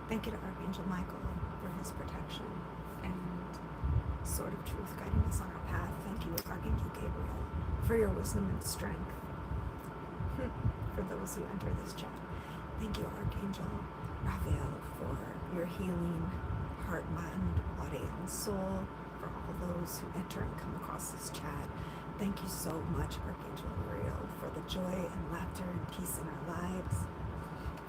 Thank you to Archangel Michael for his protection and sword of truth guiding us on our path. Thank you, Archangel Gabriel, for your wisdom and strength for those who enter this chat. Thank you, Archangel Raphael, for your healing heart, mind, body, and soul for all those who enter and come across this chat. Thank you so much, Archangel Uriel, for the joy and laughter and peace in our lives.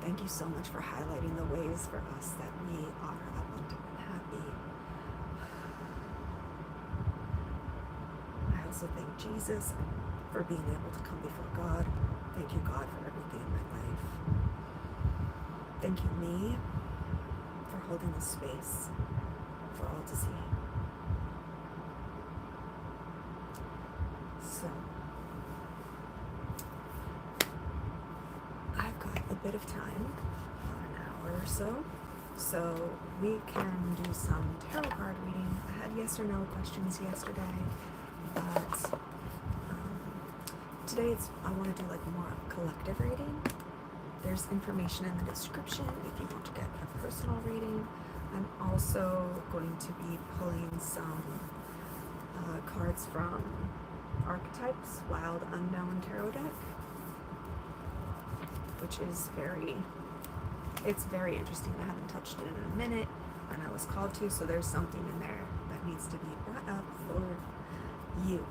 Thank you so much for highlighting the ways for us that we are abundant and happy. I also thank Jesus for being able to come before God. Thank you, God, for everything in my life. Thank you, me, for holding the space for all to see. So, I've got a bit of time, about an hour or so we can do some tarot card reading. I had yes or no questions yesterday, but today I want to do like more collective reading. There's information in the description if you want to get a personal reading. I'm also going to be pulling some cards from Archetypes Wild Unknown Tarot deck, which is very interesting. I haven't touched it in a minute, and I was called to, so there's something in there that needs to be brought up for you.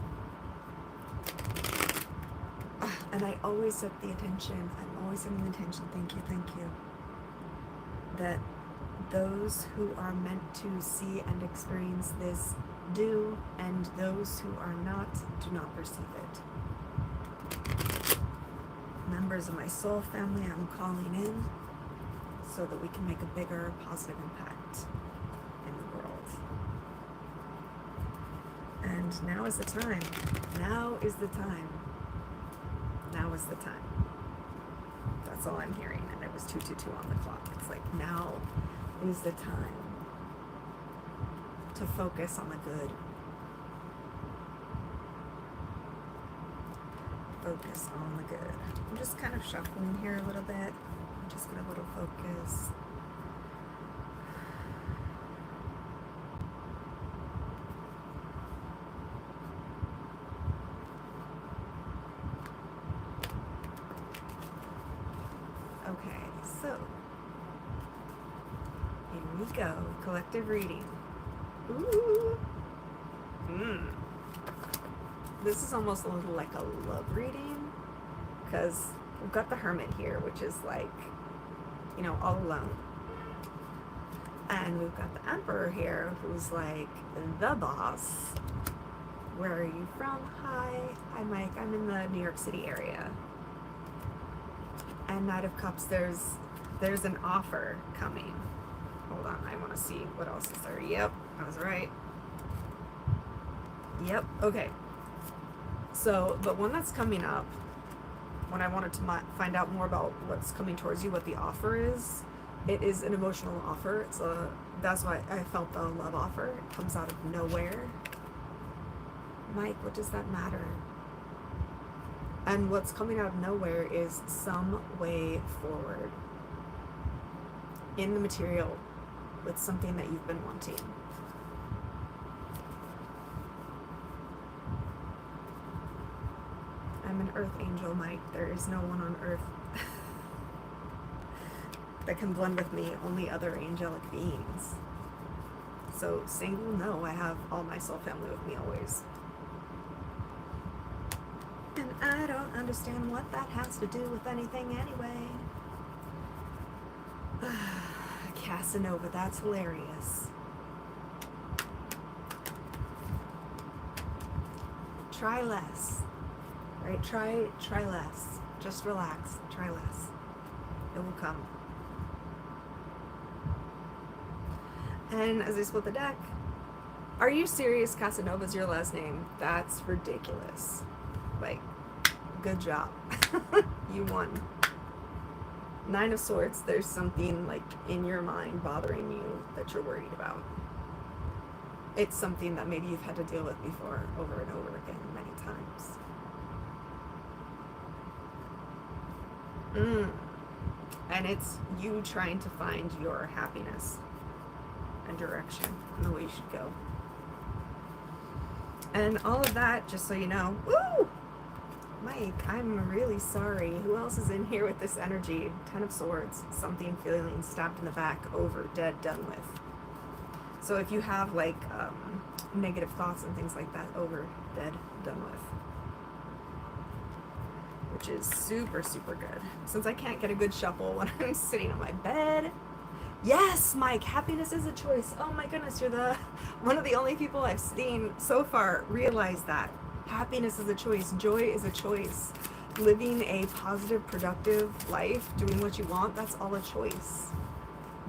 And I always set the intention, I'm always setting the intention, thank you, that those who are meant to see and experience this do, and those who are not, do not perceive it. Members of my soul family, I'm calling in so that we can make a bigger positive impact in the world. And now is the time. Now is the time. Now is the time. That's all I'm hearing, and it was 2:22 on the clock. It's like, now is the time to focus on the good. Focus on the good. I'm just kind of shuffling here a little bit. I'm just gonna little focus. Okay, so here we go. Collective reading. Ooh. This is almost a little like a love reading, because we've got the Hermit here, which is like, you know, all alone. And we've got the Emperor here, who's like the boss. Where are you from? Hi, Mike. I'm in the New York City area. And Knight of Cups, there's an offer coming. Hold on, I want to see what else is there. Yep, I was right. Yep, okay. So the one that's coming up, when I wanted to find out more about what's coming towards you, what the offer is, it is an emotional offer. That's why I felt the love offer. It comes out of nowhere. Mike, what does that matter? And what's coming out of nowhere is some way forward in the material with something that you've been wanting. I'm an earth angel, Mike. There is no one on earth that can blend with me, only other angelic beings. So single, no, I have all my soul family with me always. And I don't understand what that has to do with anything anyway. Casanova, that's hilarious. Try less. Right? Try less. Just relax. Try less. It will come. And as I split the deck, are you serious? Casanova's your last name? That's ridiculous. Like, good job. You won. Nine of Swords, there's something like in your mind bothering you that you're worried about. It's something that maybe you've had to deal with before, over and over again, many times. And it's you trying to find your happiness and direction and the way you should go. And all of that, just so you know, woo! Mike, I'm really sorry. Who else is in here with this energy? 10 of Swords, something feeling stabbed in the back, over, dead, done with. So if you have like negative thoughts and things like that, over, dead, done with. Which is super, super good. Since I can't get a good shuffle when I'm sitting on my bed. Yes, Mike, happiness is a choice. Oh my goodness, you're the one of the only people I've seen so far realize that. Happiness is a choice. Joy is a choice. Living a positive, productive life, doing what you want, that's all a choice.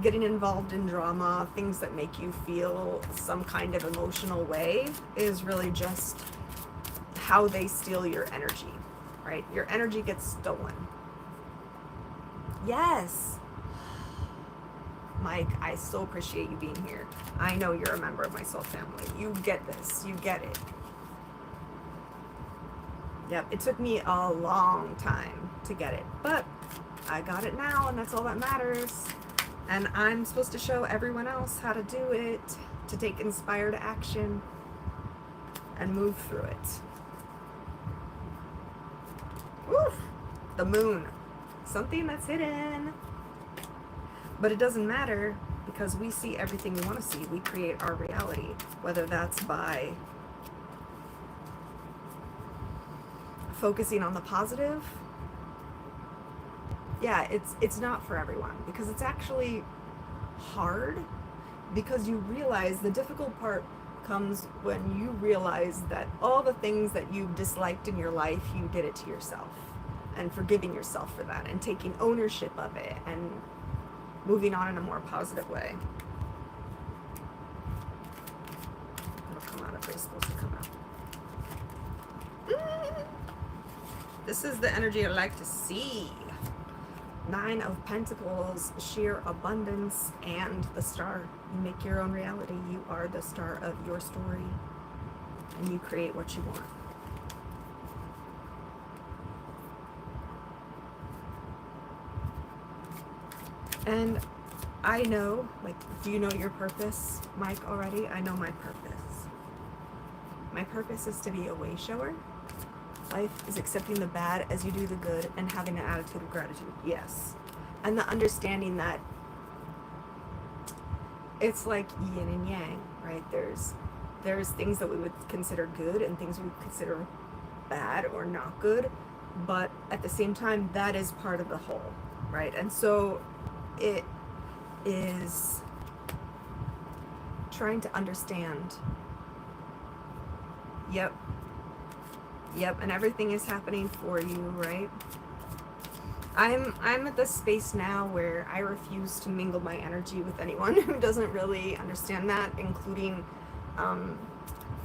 Getting involved in drama, things that make you feel some kind of emotional way, is really just how they steal your energy, right? Your energy gets stolen. Yes. Mike, I so appreciate you being here. I know you're a member of my soul family. You get this. You get it. Yep, it took me a long time to get it, but I got it now, and that's all that matters. And I'm supposed to show everyone else how to do it, to take inspired action and move through it. Woof! The moon. Something that's hidden. But it doesn't matter, because we see everything we want to see. We create our reality, whether that's by focusing on the positive. Yeah, it's not for everyone, because it's actually hard, because you realize the difficult part comes when you realize that all the things that you disliked in your life, you did it to yourself, and forgiving yourself for that, and taking ownership of it, and moving on in a more positive way. It'll come out if it's supposed to come out. This is the energy I like to see. 9 of Pentacles, sheer abundance, and the star. You make your own reality. You are the star of your story, and you create what you want. And I know, like, do you know your purpose, Mike, already? I know my purpose. My purpose is to be a way shower. Life is accepting the bad as you do the good, and having an attitude of gratitude. Yes. And the understanding that it's like yin and yang, right? There's things that we would consider good and things we would consider bad or not good, but at the same time, that is part of the whole, right? And so it is trying to understand. Yep, and everything is happening for you, right? I'm at this space now where I refuse to mingle my energy with anyone who doesn't really understand that, including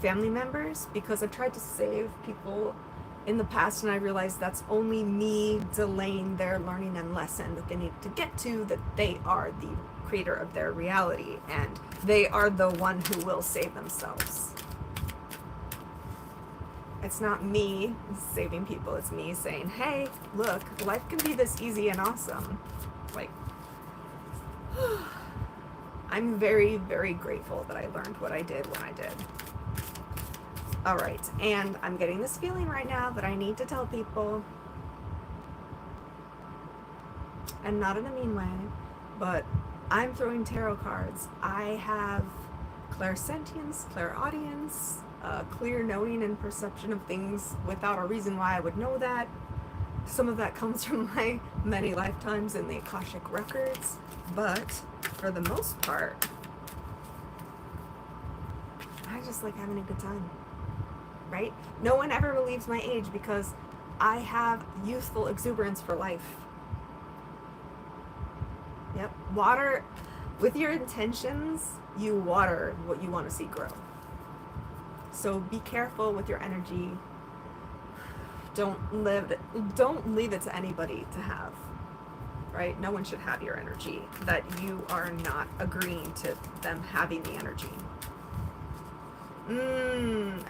family members, because I've tried to save people in the past, and I realized that's only me delaying their learning and lesson that they need to get to, that they are the creator of their reality, and they are the one who will save themselves. It's not me saving people, it's me saying, hey, look, life can be this easy and awesome. Like, I'm very, very grateful that I learned what I did when I did. All right, and I'm getting this feeling right now that I need to tell people, and not in a mean way, but I'm throwing tarot cards. I have clairsentience, clairaudience, clear knowing and perception of things without a reason why I would know that. Some of that comes from my many lifetimes in the Akashic records, but for the most part, I just like having a good time, right? No one ever believes my age because I have youthful exuberance for life. Yep, water, with your intentions, you water what you want to see grow. So be careful with your energy. Don't leave it to anybody to have, right? No one should have your energy that you are not agreeing to them having the energy.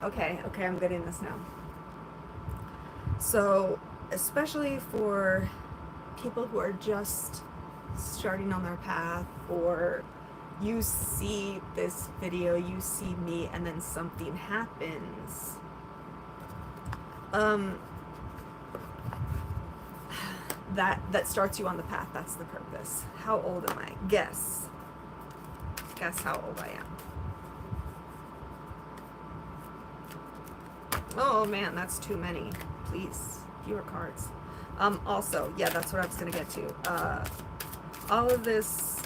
Okay, I'm getting this now. So, especially for people who are just starting on their path, or you see this video, you see me, and then something happens. That starts you on the path. That's the purpose. How old am I? Guess how old I am. Oh man, that's too many. Please, fewer cards. Also, yeah, that's what I was gonna get to. All of this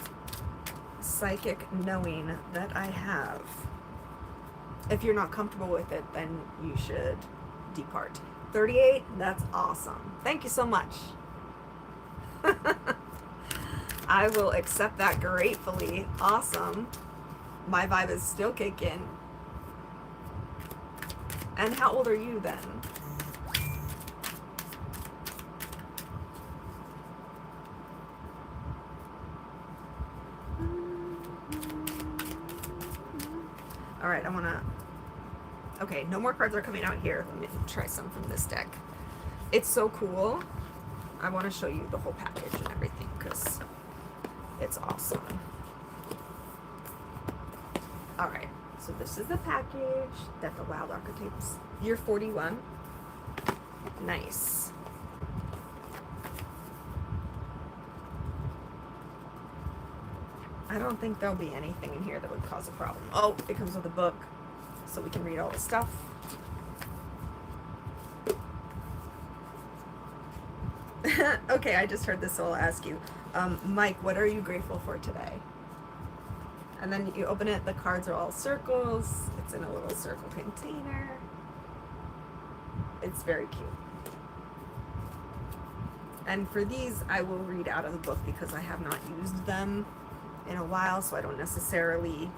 psychic knowing that I have, if you're not comfortable with it, then you should depart. 38, that's awesome. Thank you so much. I will accept that gratefully. Awesome. My vibe is still kicking. And how old are you then? All right, I want to... Okay, no more cards are coming out here. Let me try some from this deck. It's so cool. I want to show you the whole package and everything because it's awesome. All right, so this is the package that the Wild Archetypes. Year 41. Nice. I don't think there'll be anything in here that would cause a problem. Oh, it comes with a book, so we can read all the stuff. Okay, I just heard this, so I'll ask you. Mike, what are you grateful for today? And then you open it, the cards are all circles. It's in a little circle container. It's very cute. And for these, I will read out of the book because I have not used them in a while, so I don't necessarily...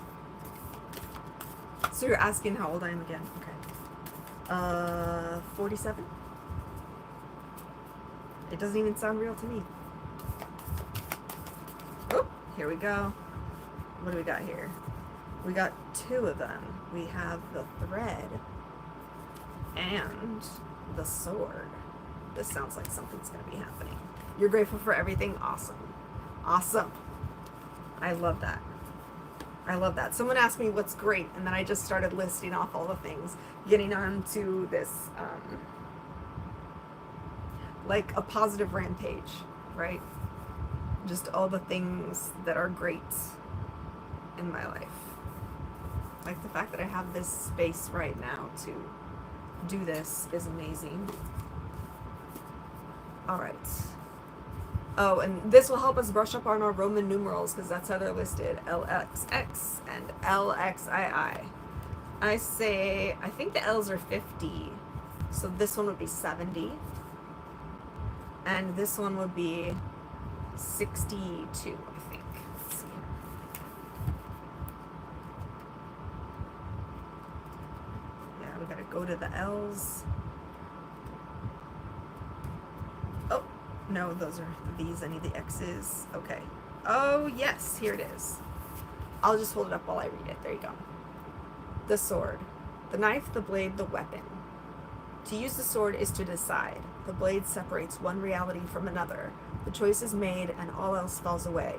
So you're asking how old I am again? Okay. 47? It doesn't even sound real to me. Oh, here we go. What do we got here? We got two of them. We have the thread and the sword. This sounds like something's going to be happening. You're grateful for everything? Awesome. Awesome. I love that. I love that. Someone asked me what's great, and then I just started listing off all the things, getting on to this, like a positive rampage, right? Just all the things that are great in my life. Like the fact that I have this space right now to do this is amazing. All right. Oh, and this will help us brush up on our Roman numerals because that's how they're listed. LXX and LXII. I think the L's are 50. So this one would be 70. And this one would be 62, I think. Let's see here. Yeah, we gotta go to the L's. Oh, no, those are these. I need the X's. Okay. Oh, yes, here it is. I'll just hold it up while I read it. There you go. The sword. The knife, the blade, the weapon. To use the sword is to decide. The blade separates one reality from another. The choice is made and all else falls away.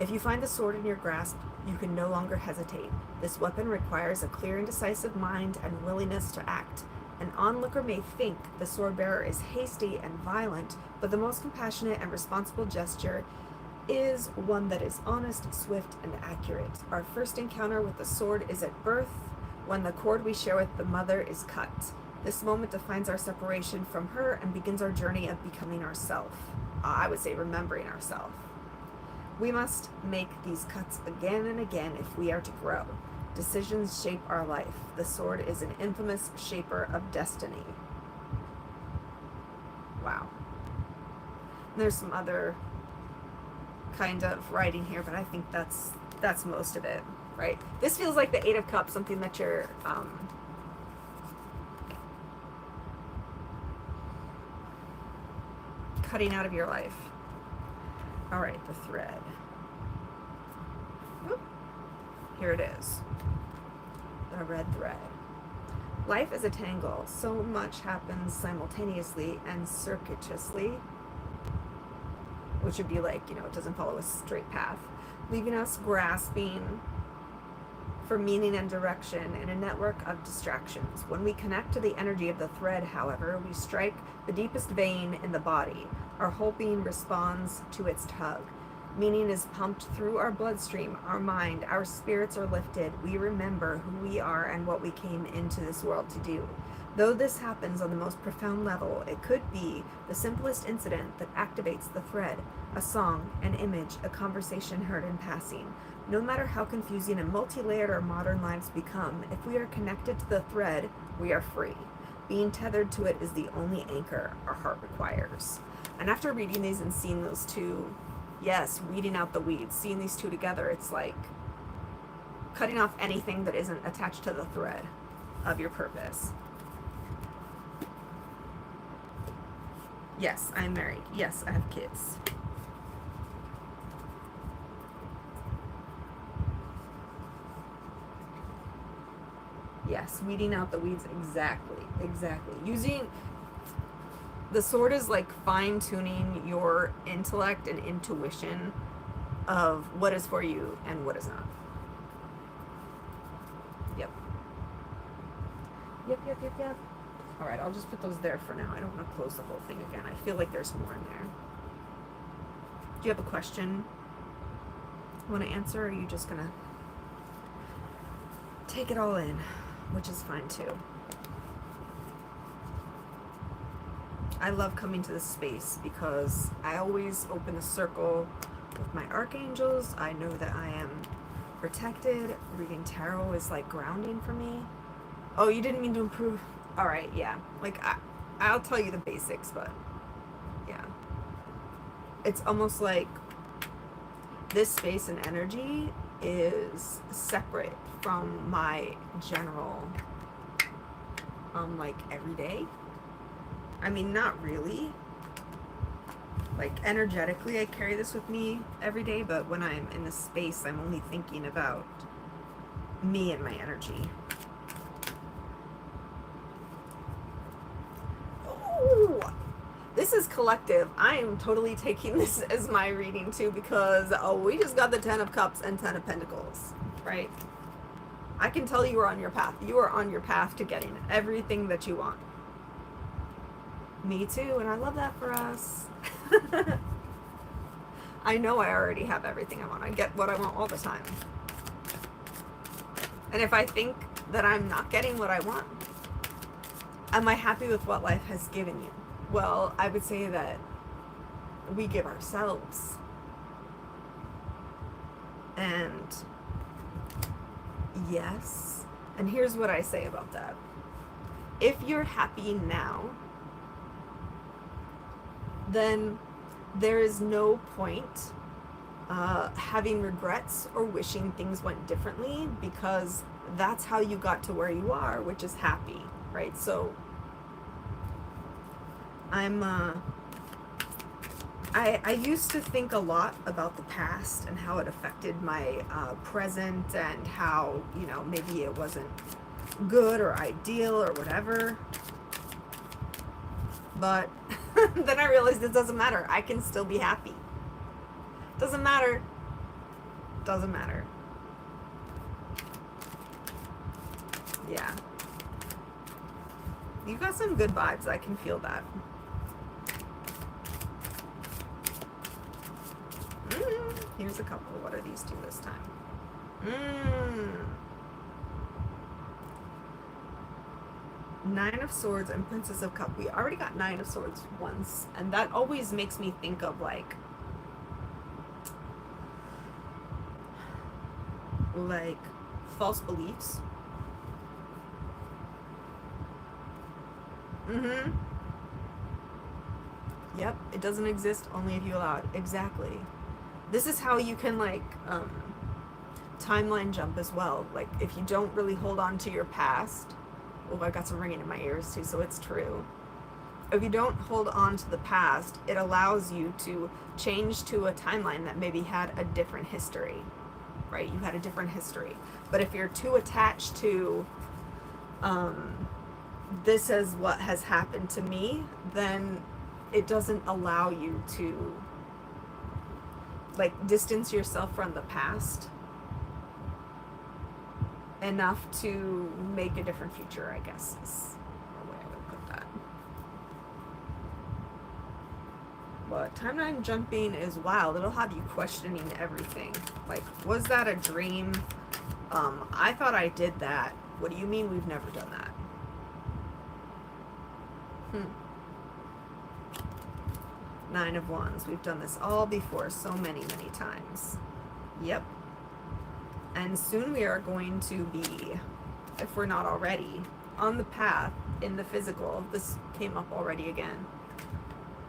If you find the sword in your grasp, you can no longer hesitate. This weapon requires a clear and decisive mind and willingness to act. An onlooker may think the sword bearer is hasty and violent, but the most compassionate and responsible gesture is one that is honest, swift, and accurate. Our first encounter with the sword is at birth, when the cord we share with the mother is cut. This moment defines our separation from her and begins our journey of becoming ourself. I would say remembering ourself. We must make these cuts again and again if we are to grow. Decisions shape our life. The sword is an infamous shaper of destiny. Wow. And there's some other kind of writing here, but I think that's most of it, right? This feels like the Eight of Cups, something that you're cutting out of your life. All right, the thread. Whoop. Here it is. The red thread. Life is a tangle. So much happens simultaneously and circuitously. which would be like, it doesn't follow a straight path, leaving us grasping for meaning and direction in a network of distractions. When we connect to the energy of the thread, however, we strike the deepest vein in the body. Our whole being responds to its tug. Meaning is pumped through our bloodstream, our mind, our spirits are lifted. We remember who we are and what we came into this world to do. Though this happens on the most profound level, it could be the simplest incident that activates the thread, a song, an image, a conversation heard in passing. No matter how confusing and multi-layered our modern lives become, if we are connected to the thread, we are free. Being tethered to it is the only anchor our heart requires. And after reading these and seeing those two, yes, weeding out the weeds, seeing these two together, it's like cutting off anything that isn't attached to the thread of your purpose. Yes, I'm married. Yes, I have kids. Yes, weeding out the weeds. Exactly. Using the sword is like fine-tuning your intellect and intuition of what is for you and what is not. Yep. All right, I'll just put those there for now. I don't want to close the whole thing again. I feel like there's more in there. Do you have a question you want to answer, or are you just going to take it all in, which is fine too? I love coming to this space because I always open a circle with my archangels. I know that I am protected. Reading tarot is like grounding for me. Oh, you didn't mean to improve. All right, yeah. Like I'll tell you the basics, but yeah. It's almost like this space and energy is separate from my general like everyday. I mean, not really. Like energetically I carry this with me every day, but when I'm in this space, I'm only thinking about me and my energy. Ooh, this is collective. I am totally taking this as my reading too, because we just got the 10 of Cups and 10 of Pentacles, right? I can tell you are on your path. You are on your path to getting everything that you want. Me too, and I love that for us. I know I already have everything I want. I get what I want all the time. And if I think that I'm not getting what I want, am I happy with what life has given you? Well, I would say that we give ourselves. And yes, and here's what I say about that. If you're happy now, then there is no point having regrets or wishing things went differently, because that's how you got to where you are, which is happy, right? So I used to think a lot about the past and how it affected my present, and how, maybe it wasn't good or ideal or whatever. But then I realized it doesn't matter. I can still be happy. Doesn't matter. Doesn't matter. Yeah. You got some good vibes. I can feel that. Here's a couple. What are these two this time? 9 of Swords and Princess of Cups. We already got 9 of Swords once, and that always makes me think of like false beliefs. Yep, it doesn't exist only if you allow it. Exactly. This is how you can timeline jump as well. Like if you don't really hold on to your past. Oh, I got some ringing in my ears too, so it's true. If you don't hold on to the past, it allows you to change to a timeline that maybe had a different history, right? You had a different history. But if you're too attached to this is what has happened to me, then it doesn't allow you to like distance yourself from the past enough to make a different future, I guess is the way I would put that. But timeline jumping is wild. It'll have you questioning everything. Like, was that a dream? I thought I did that. What do you mean we've never done that? Nine of Wands. We've done this all before so many, many times. Yep. And soon we are going to be, if we're not already, on the path in the physical. This came up already again.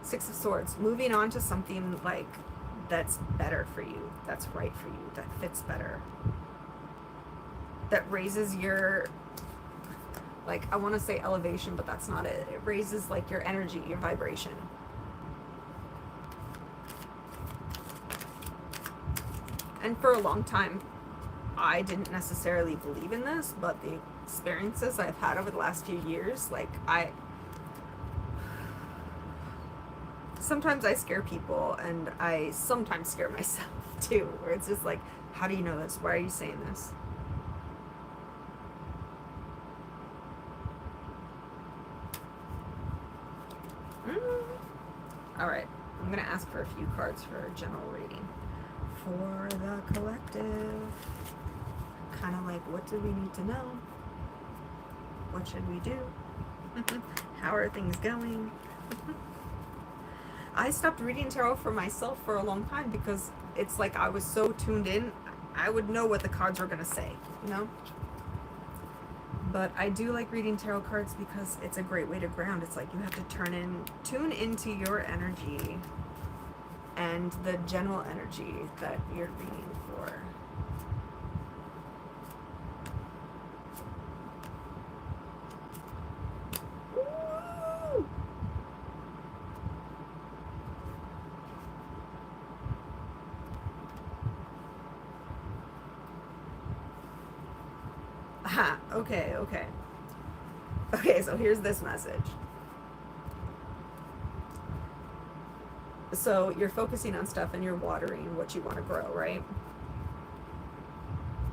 Six of Swords. Moving on to something like that's better for you, that's right for you, that fits better, that raises your, like, I want to say elevation, but that's not it. It raises like your energy, your vibration. And for a long time, I didn't necessarily believe in this, but the experiences I've had over the last few years, like, sometimes I scare people, and I sometimes scare myself too, where it's just like, how do you know this? Why are you saying this? All right, I'm going to ask for a few cards for a general reading. For the collective, kind of like, what do we need to know? What should we do? How are things going? I stopped reading tarot for myself for a long time because it's like I was so tuned in, I would know what the cards were going to say, you know? But I do like reading tarot cards because it's a great way to ground. It's like you have to tune into your energy and the general energy that you're reading for. Woo! Aha, okay. Okay, so here's this message. So you're focusing on stuff and you're watering what you want to grow, right?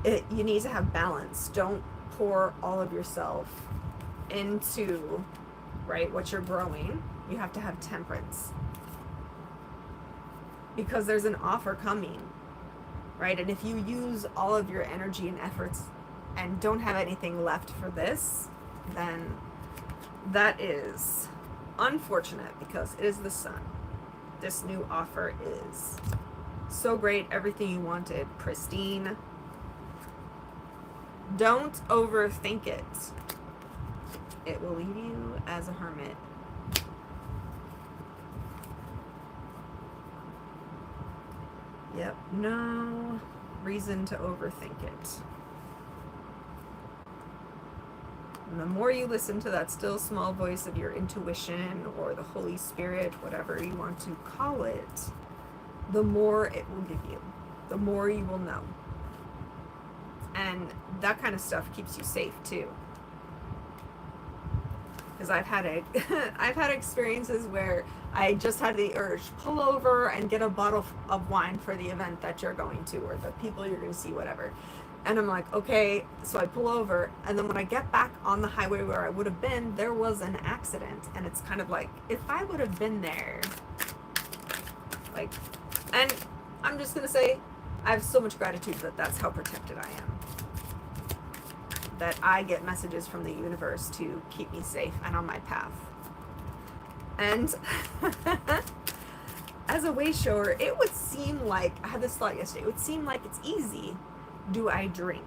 You need to have balance. Don't pour all of yourself into, right, what you're growing. You have to have temperance. Because there's an offer coming, right? And if you use all of your energy and efforts and don't have anything left for this, then that is unfortunate because it is the sun. This new offer is so great, everything you wanted, pristine. Don't overthink it. It will leave you as a hermit. Yep, no reason to overthink it. And the more you listen to that still small voice of your intuition or the Holy Spirit, whatever you want to call it, the more it will give you, the more you will know. And that kind of stuff keeps you safe too. Because I've had experiences where I just had the urge to pull over and get a bottle of wine for the event that you're going to, or the people you're going to see, whatever. And I'm like, okay, so I pull over, and then when I get back on the highway where I would have been, there was an accident. And it's kind of like, if I would have been there, like, and I'm just going to say, I have so much gratitude that that's how protected I am. That I get messages from the universe to keep me safe and on my path. And as a way shower, it would seem like, I had this thought yesterday, it would seem like it's easy. Do I drink?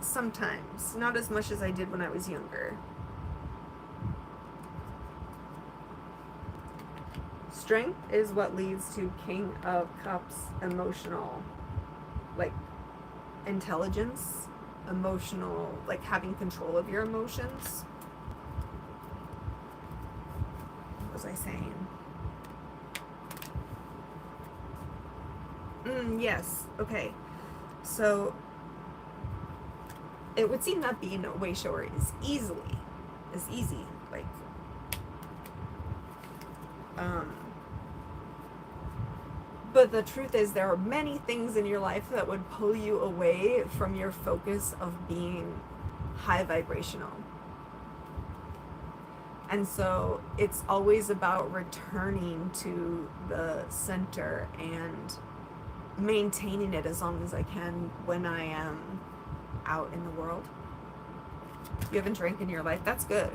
Sometimes. Not as much as I did when I was younger. Strength is what leads to King of Cups, emotional, like, intelligence, emotional, like having control of your emotions. What was I saying? Yes, okay. So it would seem that being a way shower is easy, like, But the truth is, there are many things in your life that would pull you away from your focus of being high vibrational. And so it's always about returning to the center and maintaining it as long as I can when I am out in the world. You haven't drank in your life, that's good.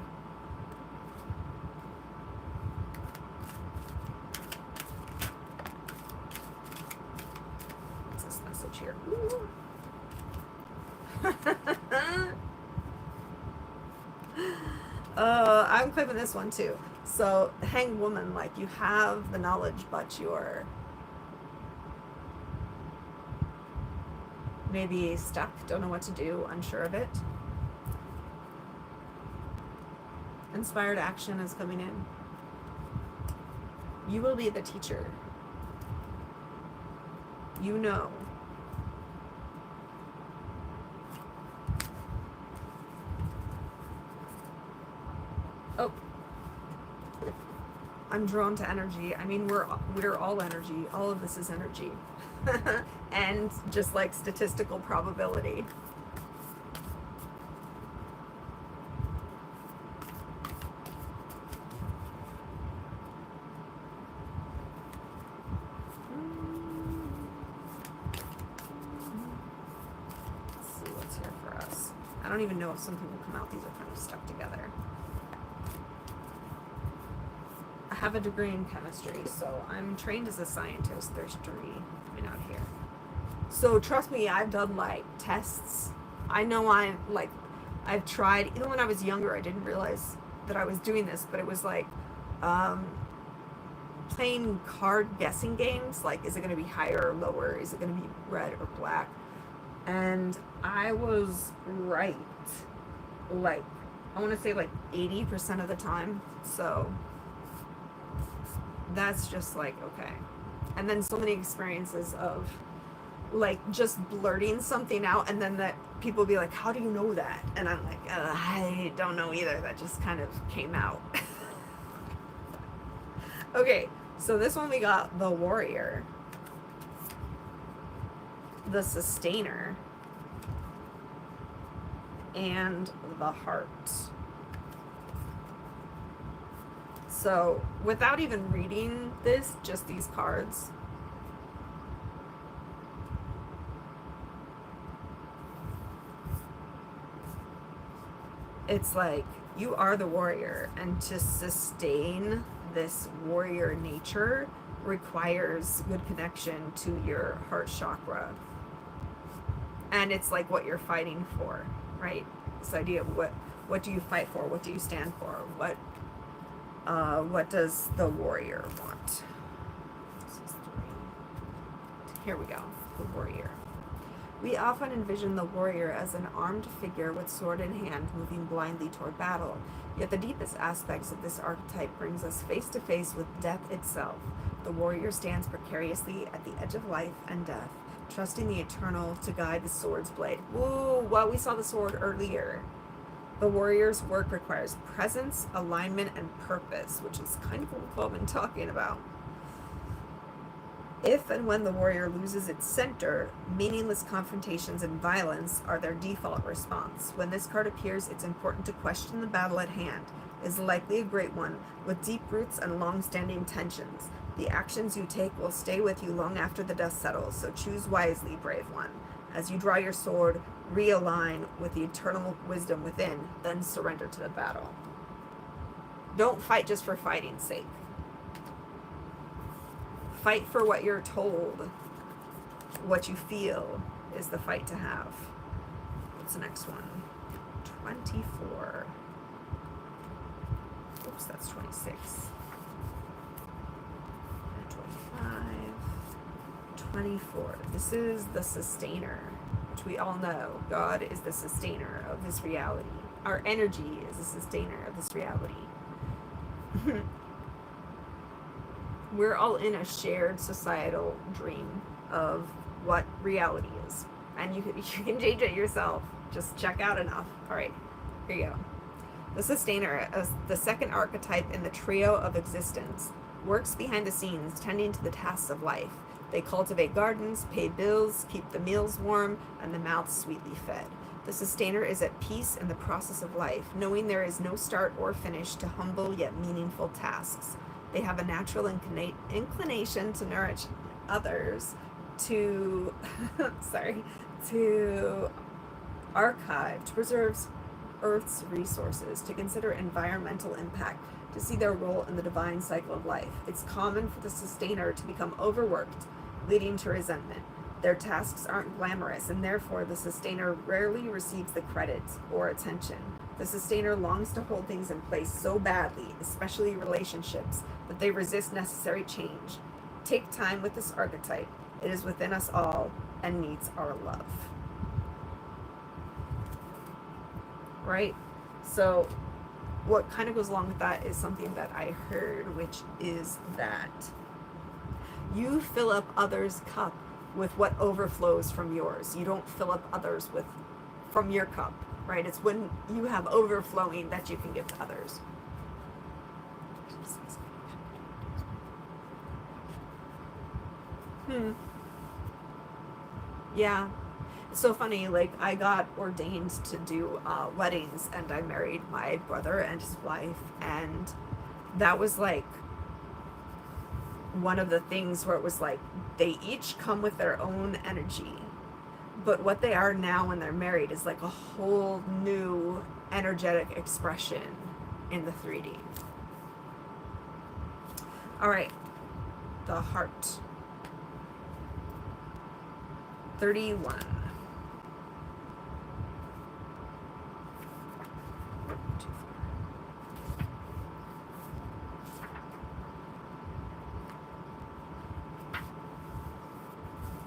What's this message here? I'm clipping this one too. So, hanged woman, like, you have the knowledge, but you're maybe stuck, don't know what to do, unsure of it. Inspired action is coming in. You will be the teacher. You know. Oh. I'm drawn to energy. I mean, we're all energy. All of this is energy. And just like statistical probability. Let's see what's here for us. I don't even know if something will come out. These are kind of stuck together. I have a degree in chemistry, so I'm trained as a scientist. There's 3 coming out here. So trust me, I've done like tests. I know I've tried, even when I was younger, I didn't realize that I was doing this, but it was like playing card guessing games. Like, is it going to be higher or lower? Is it going to be red or black? And I was right. Like, I want to say like 80% of the time. So that's just like, okay. And then so many experiences of like just blurting something out, and then that people be like, how do you know that? And I'm like, I don't know either. That just kind of came out. Okay, so this one we got the warrior, the sustainer, and the heart. So without even reading this, just these cards, it's like you are the warrior, and to sustain this warrior nature requires good connection to your heart chakra. And it's like what you're fighting for, right? This idea of what do you fight for? What do you stand for? What does the warrior want? This is 3. Here we go. The warrior. We often envision the warrior as an armed figure with sword in hand moving blindly toward battle. Yet the deepest aspects of this archetype brings us face to face with death itself. The warrior stands precariously at the edge of life and death, trusting the eternal to guide the sword's blade. Whoa, well, we saw the sword earlier. The warrior's work requires presence, alignment, and purpose, which is kind of what I've been talking about. If and when the warrior loses its center, meaningless confrontations and violence are their default response. When this card appears, it's important to question the battle at hand. It is likely a great one, with deep roots and long-standing tensions. The actions you take will stay with you long after the dust settles, so choose wisely, brave one. As you draw your sword, realign with the eternal wisdom within, then surrender to the battle. Don't fight just for fighting's sake. Fight for what you're told. What you feel is the fight to have. What's the next one? 24. Oops, that's 26. 25. 24. This is the sustainer, which we all know. God is the sustainer of this reality. Our energy is the sustainer of this reality. We're all in a shared societal dream of what reality is. And you can change it yourself. Just check out enough. All right, here you go. The sustainer, the second archetype in the trio of existence, works behind the scenes, tending to the tasks of life. They cultivate gardens, pay bills, keep the meals warm, and the mouths sweetly fed. The sustainer is at peace in the process of life, knowing there is no start or finish to humble yet meaningful tasks. They have a natural inclination to nourish others, to to archive, to preserve Earth's resources, to consider environmental impact, to see their role in the divine cycle of life. It's common for the sustainer to become overworked, leading to resentment. Their tasks aren't glamorous, and therefore the sustainer rarely receives the credit or attention. The sustainer longs to hold things in place so badly, especially relationships, that they resist necessary change. Take time with this archetype. It is within us all and needs our love. Right? So what kind of goes along with that is something that I heard, which is that you fill up others' cup with what overflows from yours. You don't fill up others with from your cup, right? It's when you have overflowing that you can give to others. Yeah. It's so funny, like I got ordained to do weddings, and I married my brother and his wife, and that was like one of the things where it was like they each come with their own energy, but what they are now when they're married is like a whole new energetic expression in the 3D. All right, the heart. 31.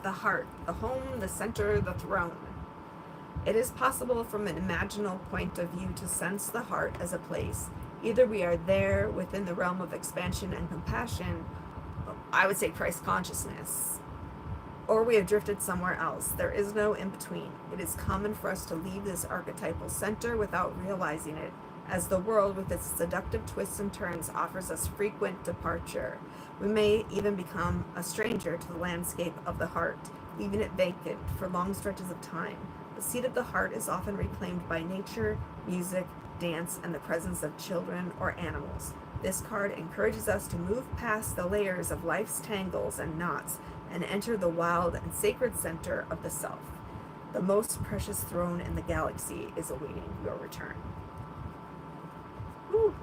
The heart, the home, the center, the throne. It is possible from an imaginal point of view to sense the heart as a place. Either we are there within the realm of expansion and compassion, I would say Christ consciousness, or we have drifted somewhere else. There is no in-between. It is common for us to leave this archetypal center without realizing it, as the world with its seductive twists and turns offers us frequent departure. We may even become a stranger to the landscape of the heart, leaving it vacant for long stretches of time. The seat of the heart is often reclaimed by nature, music, dance, and the presence of children or animals. This card encourages us to move past the layers of life's tangles and knots and enter the wild and sacred center of the self. The most precious throne in the galaxy is awaiting your return. Woo.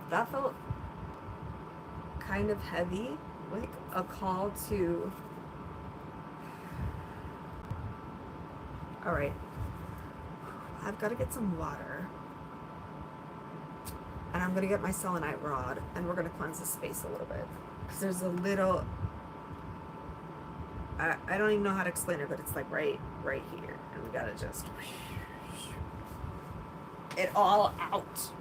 That felt kind of heavy, like a call to, all right, I've got to get some water, and I'm going to get my selenite rod, and we're going to cleanse the space a little bit, because there's a little, I don't even know how to explain it, but it's like right here, and we got to just it all out.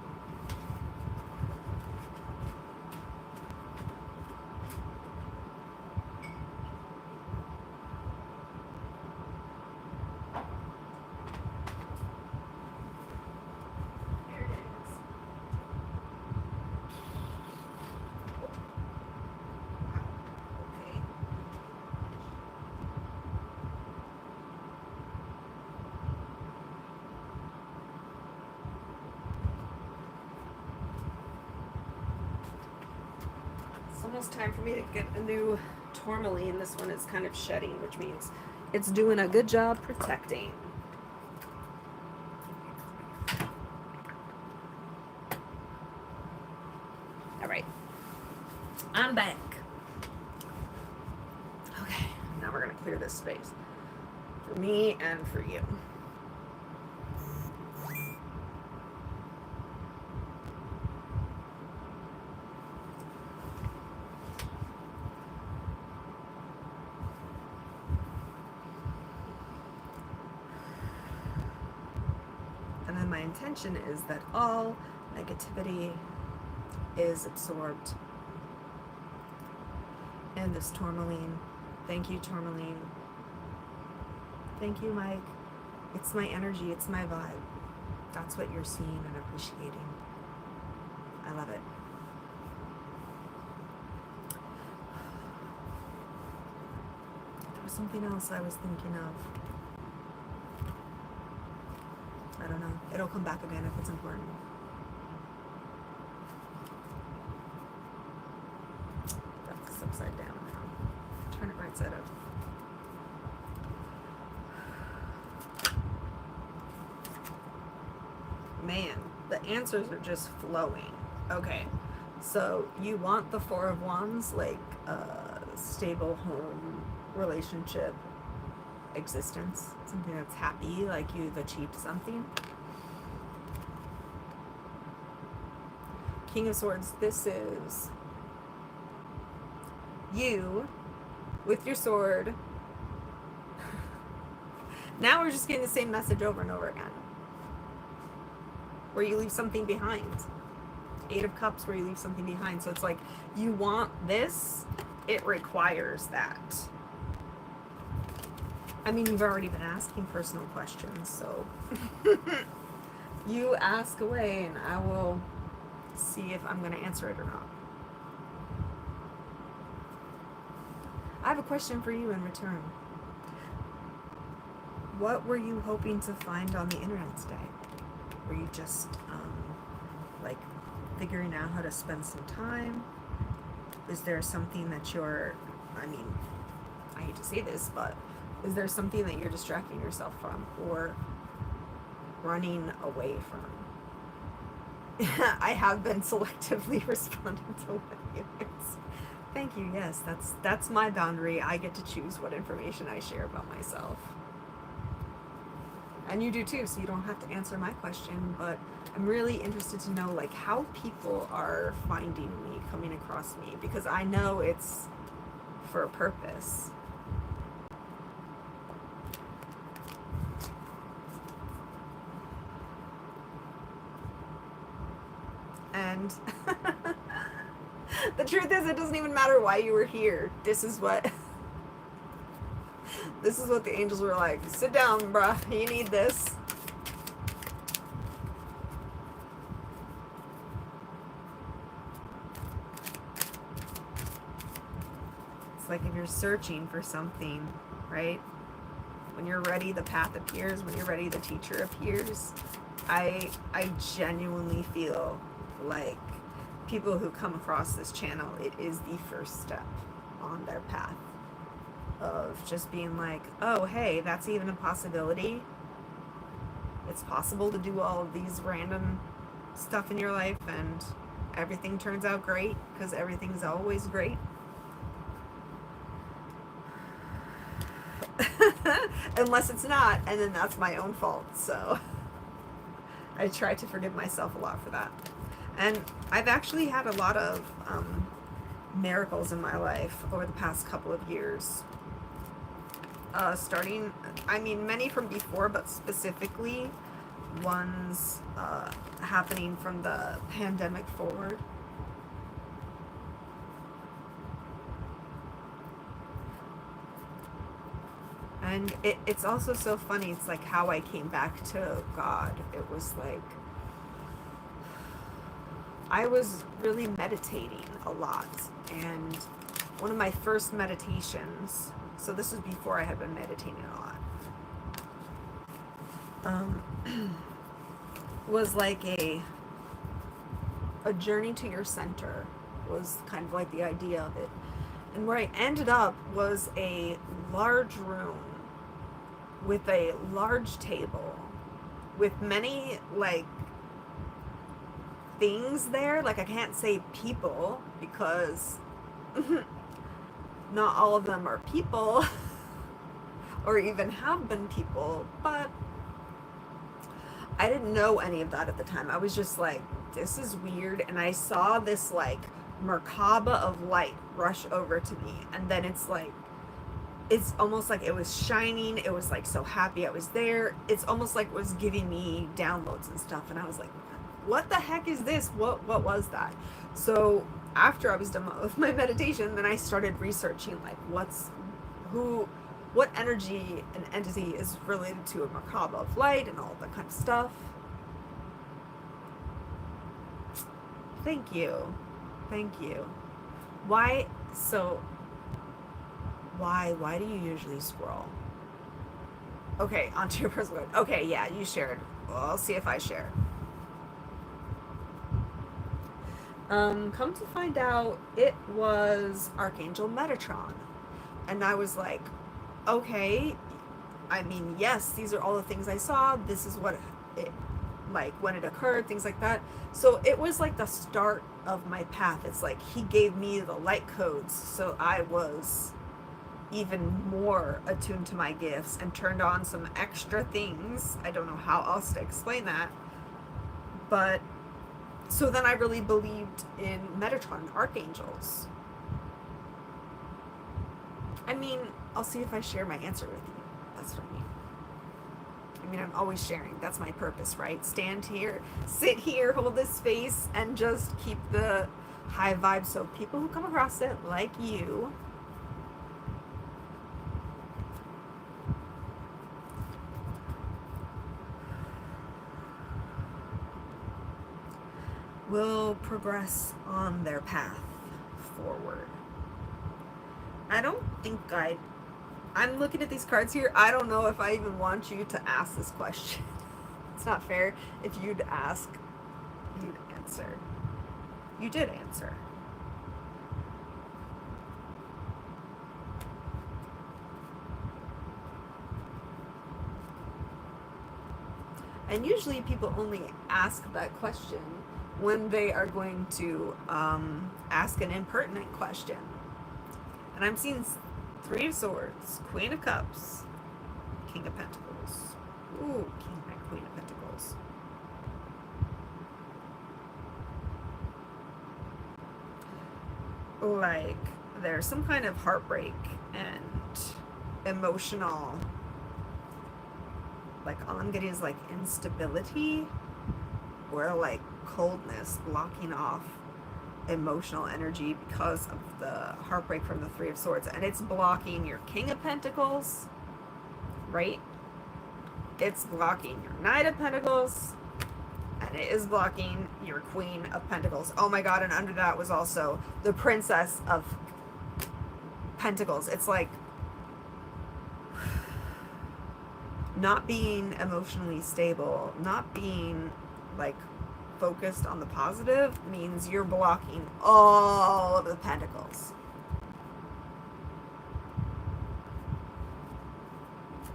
Almost time for me to get a new tourmaline. This one is kind of shedding, which means it's doing a good job protecting. All right, I'm back. Okay, now we're gonna clear this space for me and for you. My intention is that all negativity is absorbed in this tourmaline. Thank you, tourmaline. Thank you, Mike. It's my energy, it's my vibe. That's what you're seeing and appreciating. I love it. There was something else I was thinking of. I don't know. It'll come back again if it's important. That's upside down now. Turn it right side up. Man, the answers are just flowing. Okay, so you want the Four of Wands, like stable home, relationship, existence, something that's happy, like you've achieved something. King of Swords, this is you with your sword. Now we're just getting the same message over and over again, where you leave something behind. Eight of Cups, where you leave something behind. So it's like, you want this, it requires that. I mean, you've already been asking personal questions, so you ask away and I will see if I'm going to answer it or not. I have a question for you in return. What were you hoping to find on the internet today? Were you just like figuring out how to spend some time? Is there something that you're, I mean, I hate to say this, but is there something that you're distracting yourself from or running away from? I have been selectively responding to letters. Thank you. Yes, that's my boundary. I get to choose what information I share about myself. And you do too, so you don't have to answer my question, but I'm really interested to know like how people are finding me, coming across me, because I know it's for a purpose. And the truth is, it doesn't even matter why you were here. This is what the angels were like. Sit down, bruh. You need this. It's like if you're searching for something, right? When you're ready, the path appears. When you're ready, the teacher appears. I genuinely feel like people who come across this channel, it is the first step on their path of just being like, oh, hey, that's even a possibility. It's possible to do all of these random stuff in your life and everything turns out great, because everything's always great. Unless it's not, and then that's my own fault. So I try to forgive myself a lot for that. And I've actually had a lot of miracles in my life over the past couple of years. Starting, I mean, many from before, but specifically ones happening from the pandemic forward. And it's also so funny. It's like how I came back to God. It was like, I was really meditating a lot. And one of my first meditations, so this was before I had been meditating a lot, was like a journey to your center, was kind of like the idea of it. And where I ended up was a large room with a large table with many like things there. Like, I can't say people because not all of them are people or even have been people, but I didn't know any of that at the time. I was just like, this is weird. And I saw this like Merkaba of light rush over to me, and then it's like, it's almost like it was shining. It was like so happy I was there. It's almost like it was giving me downloads and stuff, and I was like, what the heck is this? What was that? So after I was done with my meditation, then I started researching like who what energy and entity is related to a Merkaba of light and all that kind of stuff. Thank you. Thank you. Why do you usually scroll? Okay, onto your personal code. Okay, yeah, you shared. Well, I'll see if I share. Come to find out, it was Archangel Metatron. And I was like, okay, I mean, yes, these are all the things I saw. This is what it, like, when it occurred, things like that. So it was like the start of my path. It's like he gave me the light codes, so I was even more attuned to my gifts and turned on some extra things. I don't know how else to explain that. But so then I really believed in Metatron, archangels. I mean, I'll see if I share my answer with you. That's what I mean. I mean, I'm always sharing. That's my purpose, right? Stand here, sit here, hold this space, and just keep the high vibe so people who come across it, like you, will progress on their path forward. I don't think I'm looking at these cards here. I don't know if I even want you to ask this question. It's not fair. If you'd ask, you'd answer. You did answer. And usually people only ask that question when they are going to ask an impertinent question. And I'm seeing Three of Swords, Queen of Cups, King of Pentacles. Ooh, King and Queen of Pentacles. Like, there's some kind of heartbreak and emotional, like, all I'm getting is like instability or like coldness blocking off emotional energy because of the heartbreak from the Three of Swords, and it's blocking your King of Pentacles, right? It's blocking your Knight of Pentacles, and it is blocking your Queen of Pentacles. Oh my god, and under that was also the Princess of Pentacles. It's like not being emotionally stable, not being like focused on the positive means you're blocking all of the pentacles.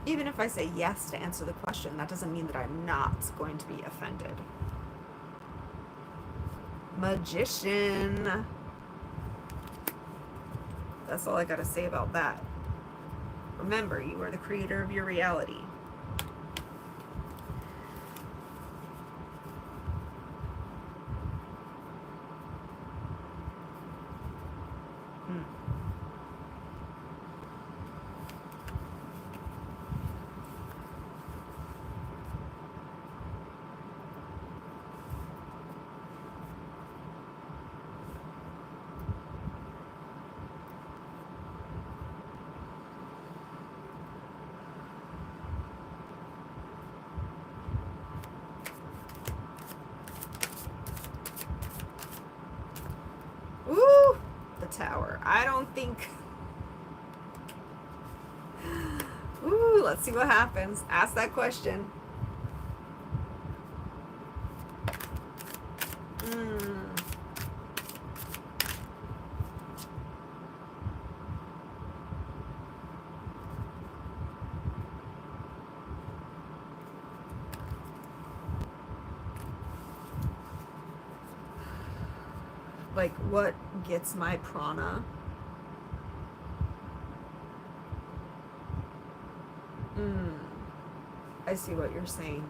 Even if I say yes to answer the question, that doesn't mean that I'm not going to be offended. Magician. That's all I gotta say about that. Remember, you are the creator of your reality. Ooh, the Tower. I don't think... Ooh, let's see what happens. Ask that question. Like, what gets my prana? I see what you're saying.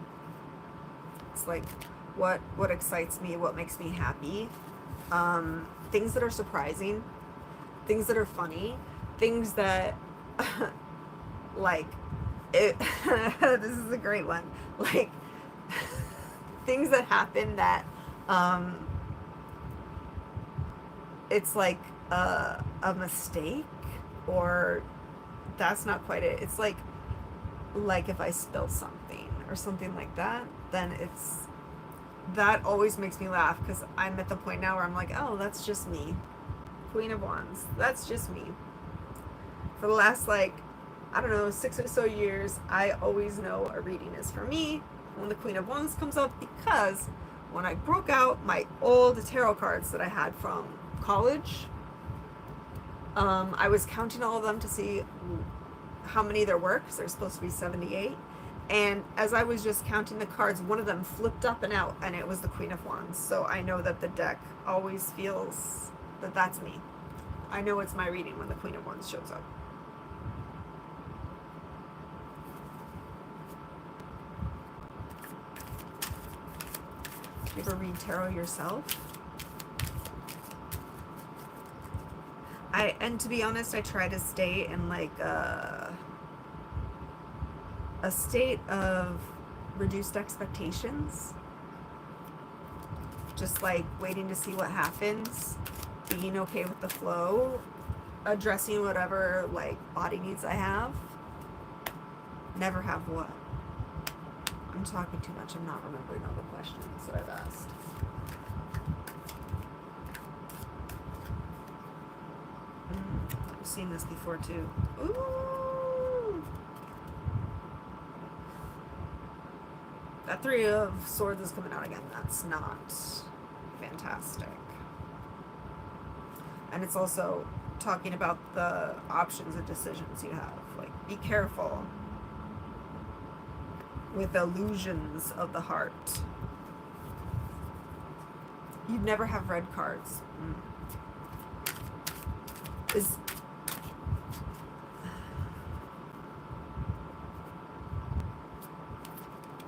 It's like, what excites me, what makes me happy. Things that are surprising, things that are funny, things that, like, this is a great one. Like, things that happen that, it's like a mistake, or that's not quite it. It's like if I spill something or something like that, then that always makes me laugh, because I'm at the point now where I'm like, oh, that's just me. Queen of Wands, that's just me. For the last, like, I don't know, 6 or so years, I always know a reading is for me when the Queen of Wands comes up, because when I broke out my old tarot cards that I had from college, I was counting all of them to see how many there were, because there's supposed to be 78. And as I was just counting the cards, one of them flipped up and out, and it was the Queen of Wands. So I know that the deck always feels that that's me. I know it's my reading when the Queen of Wands shows up. You ever read tarot yourself? And to be honest, I try to stay in like a state of reduced expectations. Just like waiting to see what happens, being okay with the flow, addressing whatever like body needs I have. Never have what? I'm talking too much. I'm not remembering all the questions that I've asked. I've seen this before too. Ooh! That Three of Swords is coming out again. That's not fantastic. And it's also talking about the options and decisions you have. Like, be careful with illusions of the heart. You'd never have red cards.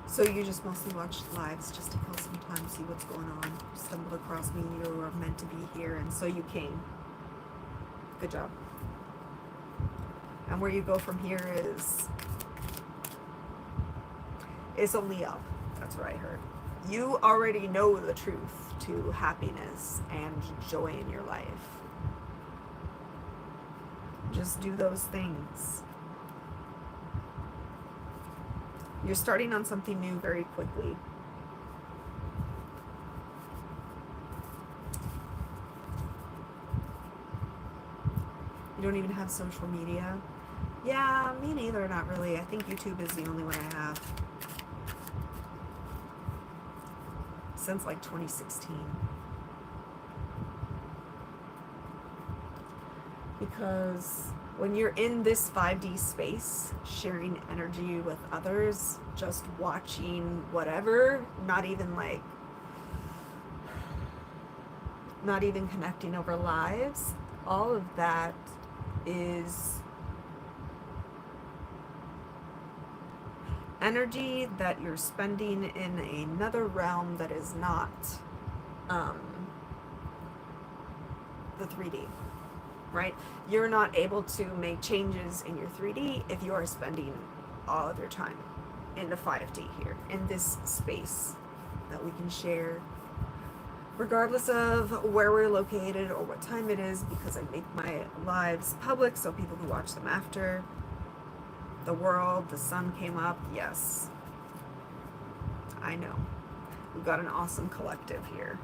So you just mostly watch lives just to kill some time, see what's going on. You stumbled across me, you were meant to be here, and so you came. Good job. And where you go from here is only up. That's what I heard. You already know the truth to happiness and joy in your life. Just do those things. You're starting on something new very quickly. You don't even have social media? Yeah, me neither, not really. I think YouTube is the only one I have. Since like 2016. Because when you're in this 5D space, sharing energy with others, just watching whatever, not even connecting over lives, all of that is energy that you're spending in another realm that is not the 3D. Right? You're not able to make changes in your 3D if you are spending all of your time in the 5D here, in this space that we can share, regardless of where we're located or what time it is, because I make my lives public so people can watch them after. The world, the sun came up, yes. I know. We've got an awesome collective here.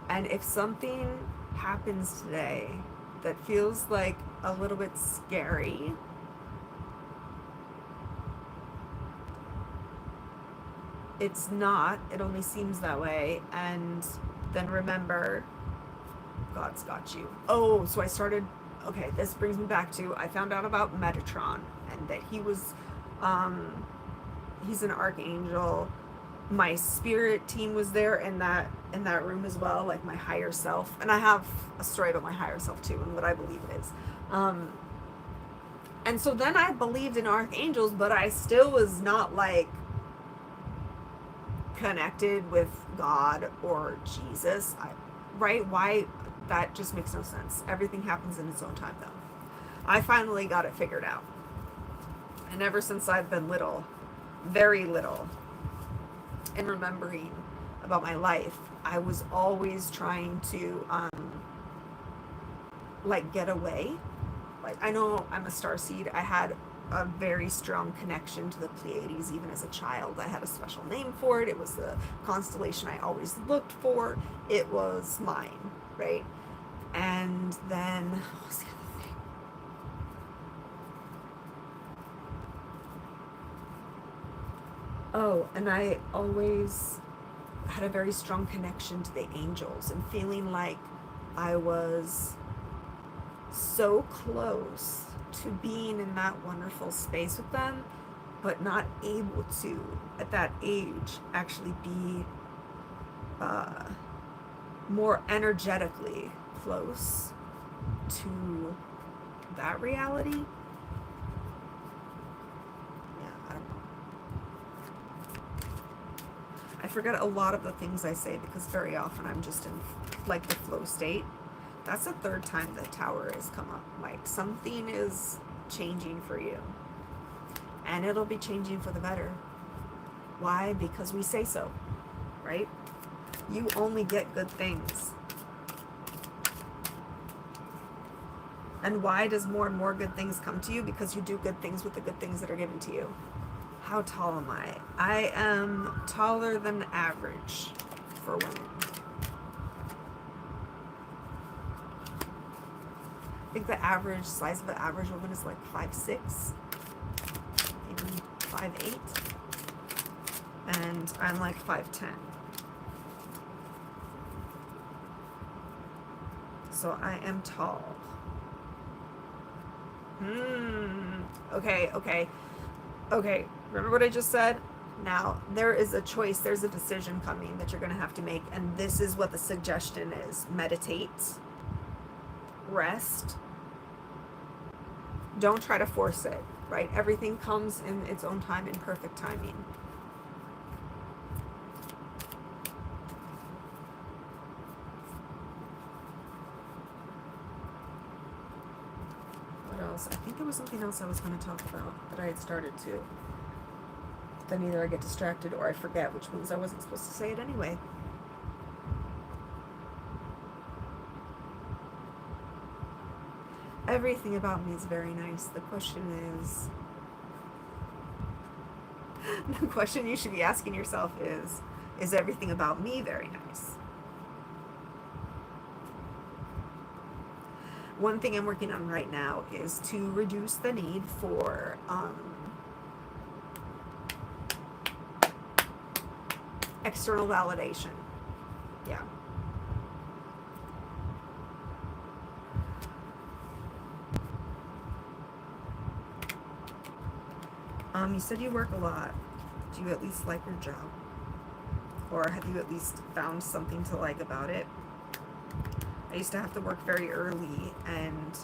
And if something happens today that feels like a little bit scary, it's not. It only seems that way. And then remember, God's got you. Oh, so I started, okay, this brings me back to, I found out about Metatron, and that he was, he's an archangel. My spirit team was there in that room as well, like my higher self. And I have a story about my higher self too, and what I believe it is. And so then I believed in archangels, but I still was not like connected with God or Jesus. Right? Why? That just makes no sense. Everything happens in its own time though. I finally got it figured out. And ever since I've been little, very little, and remembering about my life, I was always trying to like get away. Like, I know I'm a starseed. I had a very strong connection to the Pleiades even as a child. I had a special name for it. It was the constellation I always looked for. It was mine, right? And then what was the other thing? Oh, and I always had a very strong connection to the angels and feeling like I was so close to being in that wonderful space with them, but not able to, at that age, actually be more energetically close to that reality. Yeah, I don't know. I forget a lot of the things I say because very often I'm just in like the flow state. That's the third time the tower has come up. Like, something is changing for you. And it'll be changing for the better. Why? Because we say so, right? You only get good things. And why does more and more good things come to you? Because you do good things with the good things that are given to you. How tall am I? I am taller than average for women. I think the average size of an average woman is like 5'6", maybe 5'8", and I'm like 5'10". So I am tall. Okay. Remember what I just said? Now, there is a choice, there's a decision coming that you're going to have to make, and this is what the suggestion is. Meditate. Rest. Don't try to force it, right? Everything comes in its own time, in perfect timing. What else? I think there was something else I was going to talk about that I had started to. Then either I get distracted or I forget, which means I wasn't supposed to say it anyway. Everything about me is very nice. The question you should be asking yourself is everything about me very nice? One thing I'm working on right now is to reduce the need for external validation. Yeah. You said you work a lot. Do you at least like your job? Or have you at least found something to like about it? I used to have to work very early, and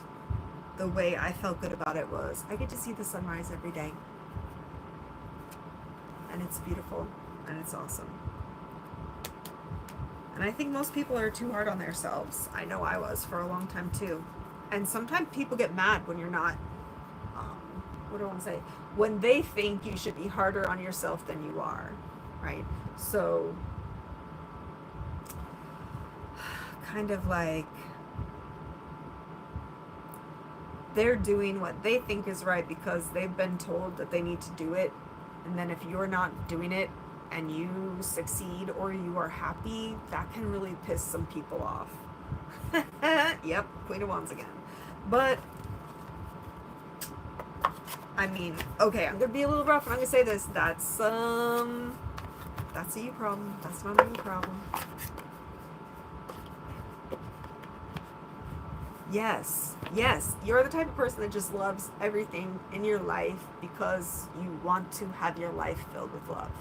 the way I felt good about it was I get to see the sunrise every day. And it's beautiful, and it's awesome. And I think most people are too hard on themselves. I know I was for a long time too. And sometimes people get mad when you're not, what do I want to say? When they think you should be harder on yourself than you are, right? So, kind of like, they're doing what they think is right because they've been told that they need to do it. And then if you're not doing it and you succeed or you are happy, that can really piss some people off. Yep, Queen of Wands again. But I mean, okay, I'm gonna be a little rough and I'm gonna say this. That's a you problem. That's not a me problem. Yes, you're the type of person that just loves everything in your life because you want to have your life filled with love.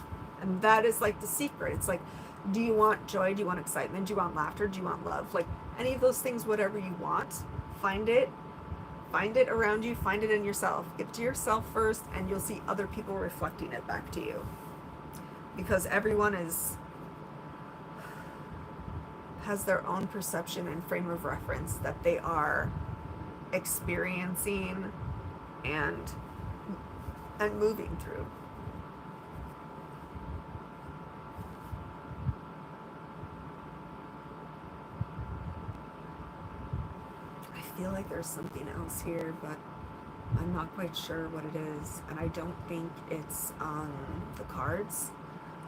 And that is like the secret. It's like, do you want joy? Do you want excitement? Do you want laughter? Do you want love? Like, any of those things, whatever you want, find it around you, find it in yourself. Give it to yourself first, and you'll see other people reflecting it back to you. Because everyone has their own perception and frame of reference that they are experiencing and moving through. feel like there's something else here, but I'm not quite sure what it is. And I don't think it's the cards.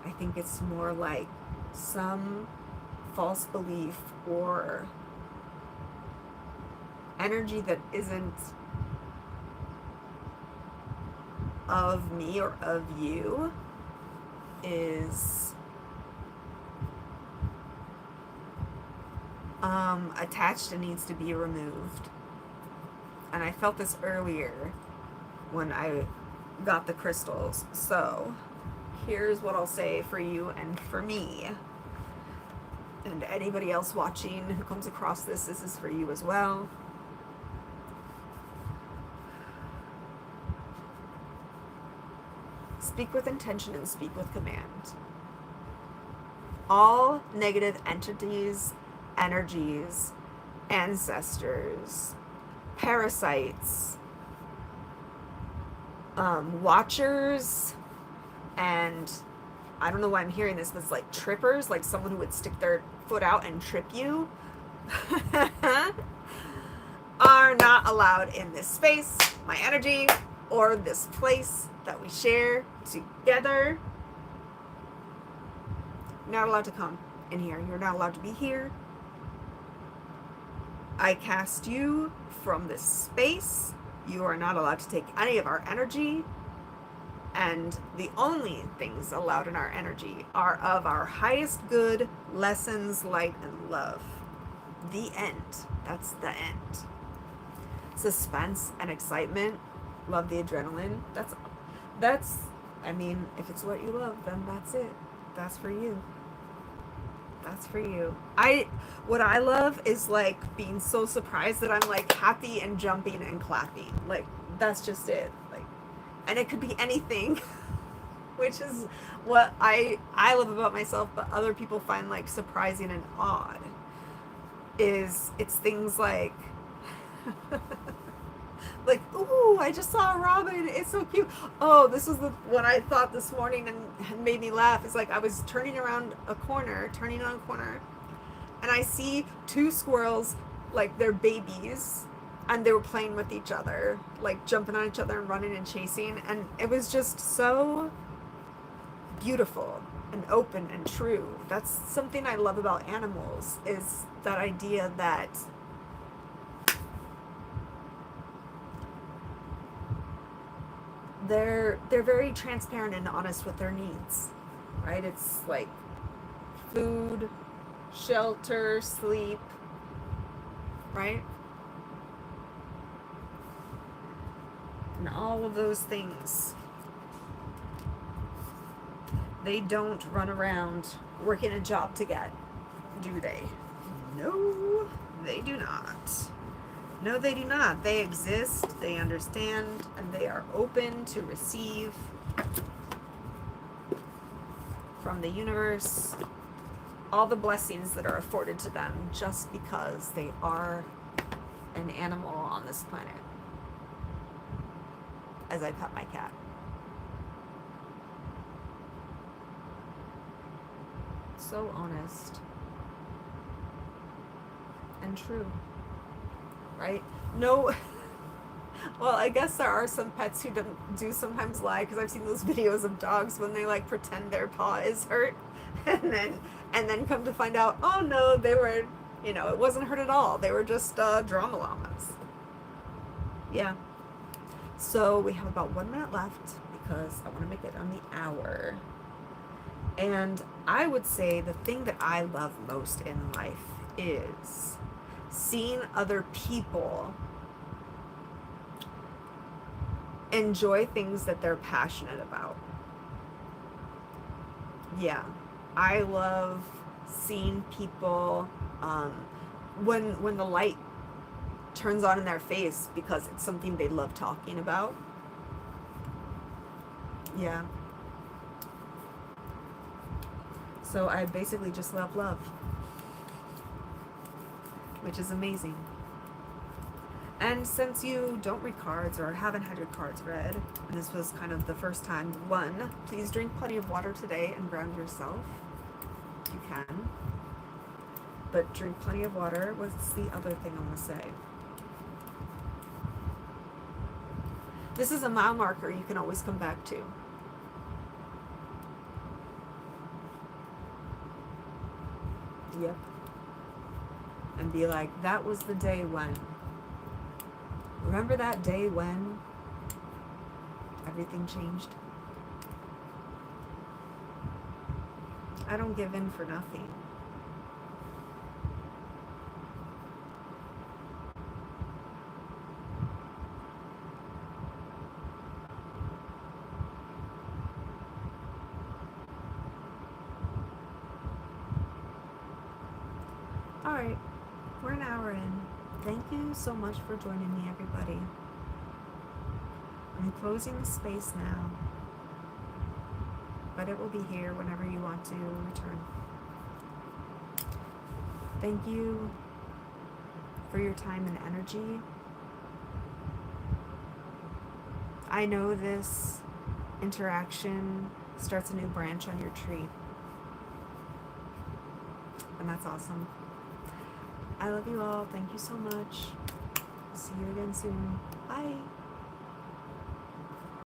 I think it's more like some false belief or energy that isn't of me or of you is attached and needs to be removed. And I felt this earlier when I got the crystals. So here's what I'll say for you and for me. And anybody else watching who comes across this, this is for you as well. Speak with intention and speak with command. All negative entities, energies, ancestors, parasites, watchers, and I don't know why I'm hearing this, but it's like trippers, like someone who would stick their foot out and trip you, are not allowed in this space, my energy, or this place that we share together. You're not allowed to come in here. You're not allowed to be here. I cast you from this space. You are not allowed to take any of our energy. And the only things allowed in our energy are of our highest good, lessons, light, and love. The end. That's the end. Suspense and excitement. Love the adrenaline. That's, I mean, if it's what you love, then that's it. That's for you. That's for you. What I love is like being so surprised that I'm like happy and jumping and clapping. Like, that's just it. Like, and it could be anything, which is what I love about myself, but other people find like surprising and odd. It's things like, like, ooh, I just saw a robin. It's so cute. Oh, this was what I thought this morning and made me laugh. It's like I was turning on a corner, and I see two squirrels, like they're babies, and they were playing with each other, like jumping on each other and running and chasing. And it was just so beautiful and open and true. That's something I love about animals, is that idea that they're very transparent and honest with their needs, right? It's like food, shelter, sleep, right? And all of those things. They don't run around working a job to get, do they? No, they do not. No, they do not. They exist, they understand, and they are open to receive from the universe all the blessings that are afforded to them just because they are an animal on this planet. As I pet my cat. So honest and true. Right? No, well, I guess there are some pets who do sometimes lie, because I've seen those videos of dogs when they like pretend their paw is hurt and then come to find out, oh no, they were, it wasn't hurt at all. They were just drama llamas. Yeah. So we have about 1 minute left because I want to make it on the hour. And I would say the thing that I love most in life is seeing other people enjoy things that they're passionate about. Yeah, I love seeing people when the light turns on in their face because it's something they love talking about. Yeah. So I basically just love love, which is amazing. And since you don't read cards or haven't had your cards read, and this was kind of the first time, one, please drink plenty of water today and ground yourself. You can. But drink plenty of water. What's the other thing I want to say? This is a mile marker you can always come back to. Yep. And be like, that was the day when. Remember that day when everything changed? I don't give in for nothing. Alright, we're an hour in. Thank you so much for joining me, everybody. I'm closing the space now, but it will be here whenever you want to return. Thank you for your time and energy. I know this interaction starts a new branch on your tree, and that's awesome. I love you all. Thank you so much. See you again soon. Bye.